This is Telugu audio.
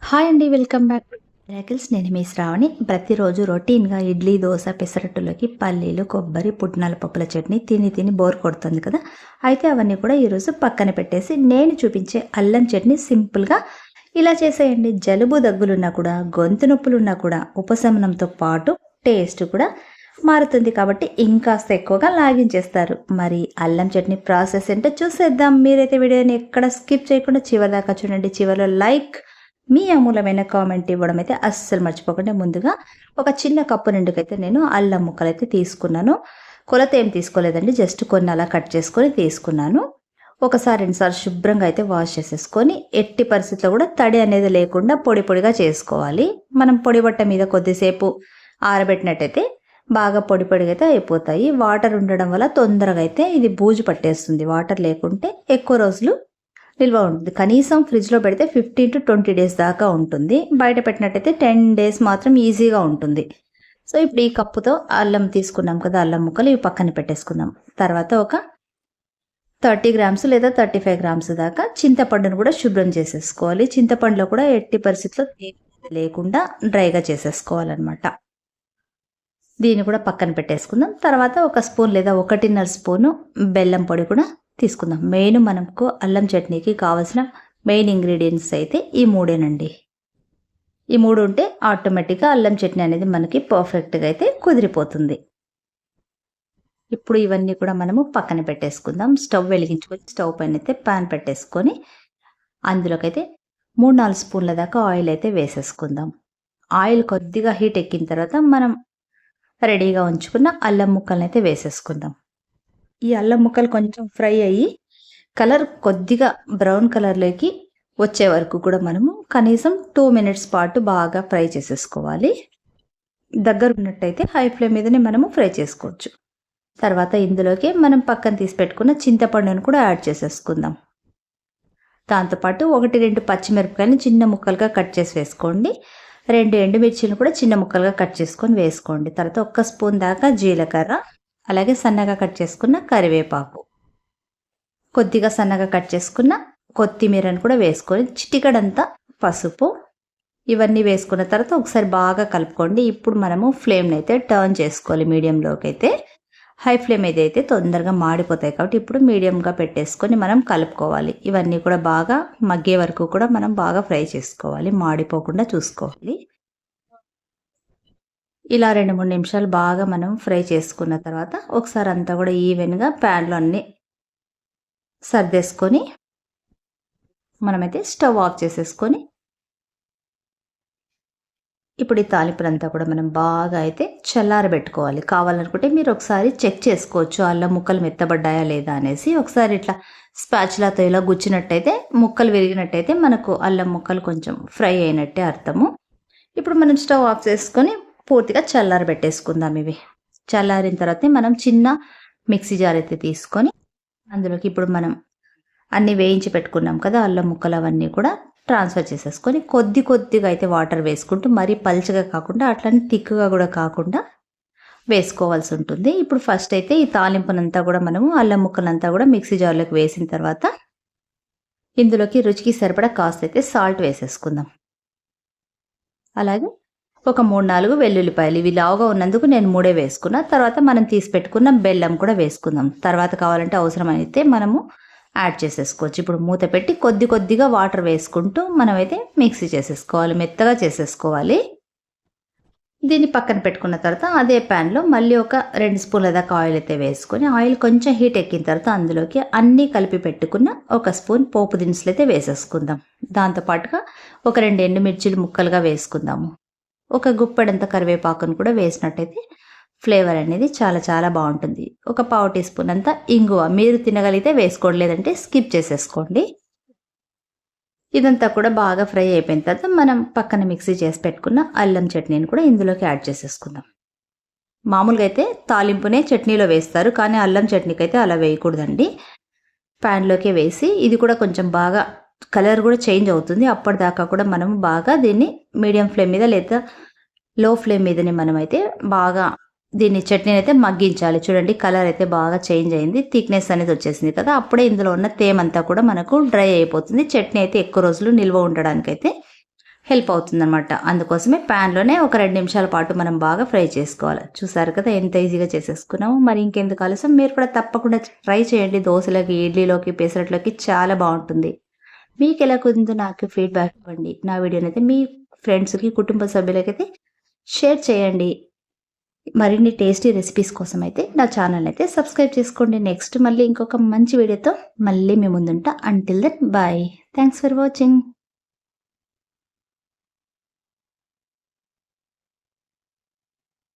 హాయ్ అండి. Welcome back to miracles. నేను మీ శ్రావణి. ప్రతిరోజు రొటీన్‌గా ఇడ్లీ, దోస, పెసరట్టులోకి పల్లీలు, కొబ్బరి, పుట్నాల పప్పుల చట్నీ తిని తిని బోర్ కొడుతుంది కదా! అయితే అవన్నీ కూడా ఈరోజు పక్కన పెట్టేసి నేను చూపించే అల్లం చట్నీ సింపుల్‌గా ఇలా చేసేయండి. జలుబు, దగ్గులున్నా కూడా, గొంతు నొప్పులున్నా కూడా ఉపశమనంతో పాటు టేస్ట్ కూడా మారుతుంది కాబట్టి ఇంకాస్త ఎక్కువగా లాగించేస్తారు. మరి అల్లం చట్నీ ప్రాసెస్ ఏంటో చూసేద్దాం. మీరైతే వీడియోని ఎక్కడ స్కిప్ చేయకుండా చివరిదాకా చూడండి. చివరిలో లైక్, మీ అమూలమైన కామెంట్ ఇవ్వడం అయితే అస్సలు మర్చిపోకండి. ముందుగా ఒక చిన్న కప్పు నిండుకైతే నేను అల్లం ముక్కలైతే తీసుకున్నాను. కొలత ఏం తీసుకోలేదండి, జస్ట్ కొన్ని అలా కట్ చేసుకొని తీసుకున్నాను. ఒకసారి రెండుసార్లు శుభ్రంగా అయితే వాష్ చేసేసుకొని ఎట్టి పరిస్థితిలో కూడా తడి అనేది లేకుండా పొడి పొడిగా చేసుకోవాలి. మనం పొడి బట్ట మీద కొద్దిసేపు ఆరబెట్టినట్టయితే బాగా పొడి పొడిగా అయితే అయిపోతాయి. వాటర్ ఉండడం వల్ల తొందరగా అయితే ఇది బూజు పట్టేస్తుంది. వాటర్ లేకుంటే ఎక్కువ రోజులు నిల్వ ఉంటుంది. కనీసం ఫ్రిడ్జ్లో పెడితే 15 to 20 డేస్ దాకా ఉంటుంది. బయట పెట్టినట్టయితే 10 డేస్ మాత్రం ఈజీగా ఉంటుంది. సో ఇప్పుడు ఈ కప్పుతో అల్లం తీసుకున్నాం కదా, అల్లం ముక్కలు ఇవి పక్కన పెట్టేసుకుందాం. తర్వాత ఒక 30 గ్రామ్స్ లేదా 35 గ్రామ్స్ దాకా చింతపండును కూడా శుభ్రం చేసేసుకోవాలి. చింతపండులో కూడా ఎట్టి పరిస్థితుల్లో లేకుండా డ్రైగా చేసేసుకోవాలన్నమాట. దీన్ని కూడా పక్కన పెట్టేసుకుందాం. తర్వాత ఒక స్పూన్ లేదా 1.5 స్పూను బెల్లం పొడి కూడా తీసుకుందాం. మెయిన్ మనకు అల్లం చట్నీకి కావాల్సిన మెయిన్ ఇంగ్రీడియంట్స్ అయితే ఈ మూడేనండి. ఈ మూడు ఉంటే ఆటోమేటిక్గా అల్లం చట్నీ అనేది మనకి పర్ఫెక్ట్గా అయితే కుదిరిపోతుంది. ఇప్పుడు ఇవన్నీ కూడా మనము పక్కన పెట్టేసుకుందాం. స్టవ్ వెలిగించుకొని స్టవ్ పైన అయితే ప్యాన్ పెట్టేసుకొని అందులోకైతే 3-4 స్పూన్ల దాకా ఆయిల్ అయితే వేసేసుకుందాం. ఆయిల్ కొద్దిగా హీట్ ఎక్కిన తర్వాత మనం రెడీగా ఉంచుకున్న అల్లం ముక్కలను అయితే వేసేసుకుందాం. ఈ అల్లం ముక్కలు కొంచెం ఫ్రై అయ్యి కలర్ కొద్దిగా బ్రౌన్ కలర్లోకి వచ్చే వరకు కూడా మనము కనీసం 2 మినిట్స్ పాటు బాగా ఫ్రై చేసేసుకోవాలి. దగ్గర ఉన్నట్టయితే హై ఫ్లేమ్ మీదనే మనము ఫ్రై చేసుకోవచ్చు. తర్వాత ఇందులోకి మనం పక్కన తీసి పెట్టుకున్న చింతపండును కూడా యాడ్ చేసేసుకుందాం. దాంతోపాటు 1-2 పచ్చిమిరపకాయలు చిన్న ముక్కలుగా కట్ చేసి వేసుకోండి. 2 ఎండుమిర్చిని కూడా చిన్న ముక్కలుగా కట్ చేసుకొని వేసుకోండి. తర్వాత 1 స్పూన్ దాకా జీలకర్ర, అలాగే సన్నగా కట్ చేసుకున్న కరివేపాకు, కొద్దిగా సన్నగా కట్ చేసుకున్న కొత్తిమీరను కూడా వేసుకొని చిటికడంతా పసుపు ఇవన్నీ వేసుకున్న తర్వాత ఒకసారి బాగా కలుపుకోండి. ఇప్పుడు మనము ఫ్లేమ్ని అయితే టర్న్ చేసుకోవాలి మీడియంలోకి. అయితే హై ఫ్లేమ్ ఏదైతే తొందరగా మాడిపోతాయి కాబట్టి ఇప్పుడు మీడియంగా పెట్టేసుకొని మనం కలుపుకోవాలి. ఇవన్నీ కూడా బాగా మగ్గే వరకు కూడా మనం బాగా ఫ్రై చేసుకోవాలి, మాడిపోకుండా చూసుకోవాలి. ఇలా 2-3 నిమిషాలు బాగా మనం ఫ్రై చేసుకున్న తర్వాత ఒకసారి అంతా కూడా ఈవెన్గా ప్యాన్లో అన్నీ సర్దేసుకొని మనమైతే స్టవ్ ఆఫ్ చేసేసుకొని ఇప్పుడు ఈ తాలింపునంతా కూడా మనం బాగా అయితే చల్లారబెట్టుకోవాలి. కావాలనుకుంటే మీరు ఒకసారి చెక్ చేసుకోవచ్చు అల్లం ముక్కలు మెత్తబడ్డాయా లేదా అనేసి. ఒకసారి ఇట్లా స్పాచులాతో ఇలా గుచ్చినట్టయితే ముక్కలు విరిగినట్టయితే మనకు అల్లం ముక్కలు కొంచెం ఫ్రై అయినట్టే అర్థము. ఇప్పుడు మనం స్టవ్ ఆఫ్ చేసుకొని పూర్తిగా చల్లారబెట్టేసుకుందాం. ఇవి చల్లారిన తర్వాత మనం చిన్న మిక్సీ జార్ అయితే తీసుకొని అందులోకి ఇప్పుడు మనం అన్నీ వేయించి పెట్టుకున్నాం కదా అల్లం ముక్కలు, అవన్నీ కూడా ట్రాన్స్ఫర్ చేసేసుకొని కొద్దిగా అయితే వాటర్ వేసుకుంటూ మరీ పల్చగా కాకుండా అట్లనే థిక్గా కూడా కాకుండా వేసుకోవాల్సి ఉంటుంది. ఇప్పుడు ఫస్ట్ అయితే ఈ తాలింపునంతా కూడా మనము అల్లం ముక్కలంతా కూడా మిక్సీ జార్లోకి వేసిన తర్వాత ఇందులోకి రుచికి సరిపడా కాస్త అయితే సాల్ట్ వేసేసుకుందాం. అలాగే ఒక 3-4 వెల్లుల్లిపాయలు, ఇవి లావుగా ఉన్నందుకు నేను 3 వేసుకున్నా. తర్వాత మనం తీసి పెట్టుకున్న బెల్లం కూడా వేసుకుందాం. తర్వాత కావాలంటే అవసరమైతే మనము యాడ్ చేసేసుకోవచ్చు. ఇప్పుడు మూత పెట్టి కొద్దిగా వాటర్ వేసుకుంటూ మనమైతే మిక్సీ చేసేసుకోవాలి, మెత్తగా చేసేసుకోవాలి. దీన్ని పక్కన పెట్టుకున్న తర్వాత అదే ప్యాన్లో మళ్ళీ ఒక 2 స్పూన్ల దాకా ఆయిల్ అయితే వేసుకొని ఆయిల్ కొంచెం హీట్ ఎక్కిన తర్వాత అందులోకి అన్నీ కలిపి పెట్టుకున్న 1 స్పూన్ పోపు దినుసులు అయితే వేసేసుకుందాం. దాంతోపాటుగా ఒక 2 ఎండుమిర్చిలు ముక్కలుగా వేసుకుందాము. ఒక గుప్పెడంత కరివేపాకును కూడా వేసినట్టయితే ఫ్లేవర్ అనేది చాలా బాగుంటుంది. ఒక 1/2 టీ స్పూన్ అంతా ఇంగువ, మీరు తినగలిగితే వేసుకోండి, లేదంటే స్కిప్ చేసేసుకోండి. ఇదంతా కూడా బాగా ఫ్రై అయిపోయిన తర్వాత మనం పక్కన మిక్సీ చేసి పెట్టుకున్న అల్లం చట్నీని కూడా ఇందులోకి యాడ్ చేసేసుకుందాం. మామూలుగా అయితే తాలింపునే చట్నీలో వేస్తారు, కానీ అల్లం చట్నీకి అయితే అలా వేయకూడదండి. ప్యాన్లోకి వేసి ఇది కూడా కొంచెం బాగా కలర్ కూడా చేంజ్ అవుతుంది. అప్పటిదాకా కూడా మనం బాగా దీన్ని మీడియం ఫ్లేమ్ మీద లేదా లో ఫ్లేమ్ మీదనే మనమైతే బాగా దీన్ని చట్నీని అయితే మగ్గించాలి. చూడండి కలర్ అయితే బాగా చేంజ్ అయింది, థిక్నెస్ అనేది వచ్చేసింది కదా. అప్పుడే ఇందులో ఉన్న తేమంతా కూడా మనకు డ్రై అయిపోతుంది. చట్నీ అయితే ఎక్కువ రోజులు నిల్వ ఉండడానికైతే హెల్ప్ అవుతుందన్నమాట. అందుకోసమే ప్యాన్‌లోనే ఒక 2 నిమిషాల పాటు మనం బాగా ఫ్రై చేసుకోవాలి. చూసారు కదా ఎంత ఈజీగా చేసేసుకున్నామో. మరి ఇంకెందుకు ఆలస్యం, మీరు కూడా తప్పకుండా ట్రై చేయండి. దోసలోకి, ఇడ్లీలోకి, పెసరట్లోకి చాలా బావుంటుంది. మీకెలా కుదిరిందో నాకు ఫీడ్‌బ్యాక్ ఇవ్వండి. నా వీడియోనైతే మీ ఫ్రెండ్స్‌కి, కుటుంబ సభ్యులకైతే షేర్ చేయండి. మరిన్ని టేస్టీ రెసిపీస్ కోసమైతే నా ఛానల్‌నైతే సబ్స్క్రైబ్ చేసుకోండి. నెక్స్ట్ మళ్ళీ ఇంకొక మంచి వీడియోతో మళ్ళీ మీ ముందుంటా. Until then bye. Thanks for watching.